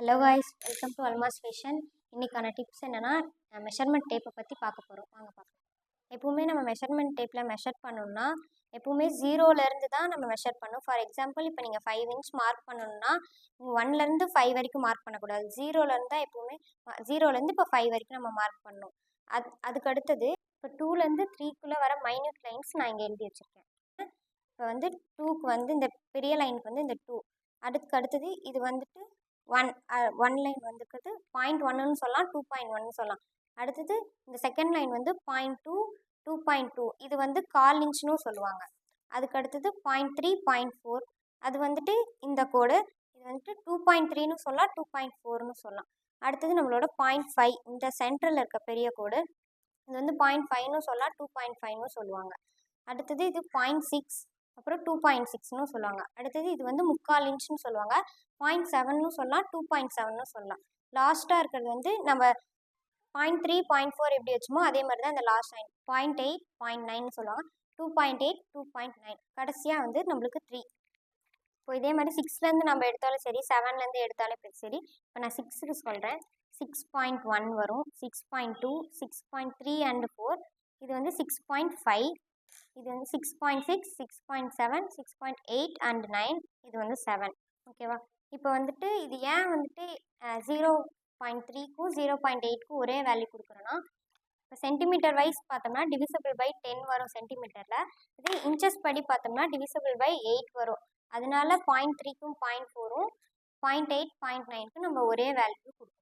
Hello guys, welcome to Almas fashion. இன்றைக்கான tips என்னென்னா, measurement டேப்பை பற்றி பார்க்க போகிறோம். வாங்க பார்க்கலாம். எப்போவுமே நம்ம மெஷர்மெண்ட் டேப்பில் மெஷர் பண்ணணும்னா எப்போவுமே ஜீரோலேருந்து தான் நம்ம மெஷர் பண்ணணும். ஃபார் எக்ஸாம்பிள், இப்போ நீங்கள் 5 இன்ச் மார்க் பண்ணணும்னா 1லேருந்து 5 வரைக்கும் மார்க் பண்ணக்கூடாது. ஜீரோலேருந்து தான் எப்போவுமே ஜீரோலேருந்து இப்போ 5 வரைக்கும் நம்ம மார்க் பண்ணணும். அதுக்கு அடுத்தது இப்போ 2லேருந்து 3க்குள்ளே வர மைன்யூட் லைன்ஸ் நான் இங்கே எழுதி வச்சுருக்கேன். இப்போ வந்து 2க்கு வந்து இந்த பெரிய லைனுக்கு வந்து இந்த 2, அதுக்கு அடுத்தது இது வந்துட்டு 1 லைன் வந்துருக்குது 0.1ன்னு சொல்லலாம், 2.1ன்னு சொல்லலாம். அடுத்தது இந்த செகண்ட் லைன் வந்து 0.2, 2.2, இது வந்து 1/4 இன்ச்னு சொல்லுவாங்க. அதுக்கு அடுத்தது 0.3, 0.4, அது வந்துட்டு இந்த கோடு, இது வந்துட்டு 2.3ன்னு சொல்லலாம், 2.4ன்னு சொல்லலாம். அடுத்தது நம்மளோட 0.5, இந்த சென்டரில் இருக்க பெரிய கோடு, இது வந்து 0.5ன்னு சொல்லலாம், 2.5ன்னு சொல்லுவாங்க. அடுத்தது இது 0.6, அப்புறம் 2.6ன்னு சொல்லுவாங்க. அடுத்தது இது வந்து 3/4 இன்ச்னு சொல்லுவாங்க, 0.7ன்னு சொல்லலாம், 2.7ன்னு சொல்லலாம். லாஸ்ட்டாக இருக்கிறது வந்து நம்ம 0.3, 0.4 எப்படி வச்சுமோ அதே மாதிரி தான் இந்த லாஸ்ட் லைன் 0.8, 0.9ன்னு சொல்லுவாங்க, 2.8, 2.9, கடைசியாக வந்து நம்மளுக்கு 3. இப்போ இதே மாதிரி 6லேருந்து நம்ம எடுத்தாலும் சரி, 7லேருந்து எடுத்தாலும் சரி. இப்போ நான் 6க்கு சொல்கிறேன். 6.1 வரும், 6.2, 6.3 அண்ட் 4, இது வந்து 6.5, இது வந்து 6.6, 6.7, 6.8 அண்ட் 9, இது வந்து 7. ஓகேவா? இப்போ வந்துட்டு இது ஏன் வந்துட்டு 0.3க்கும் 0.8க்கும் ஒரே வேல்யூ கொடுக்குறோன்னா, இப்போ சென்டிமீட்டர் வைஸ் பார்த்தோம்னா டிவிசபிள் பை 10 வரும் சென்டிமீட்டரில். இது இன்ச்சஸ் படி பார்த்தோம்னா டிவிசபிள் பை 8 வரும். அதனால 0.3க்கும் 0.4ம் 0.8, 0.9க்கும் நம்ம ஒரே வேல்யூ கொடுக்குறோம்.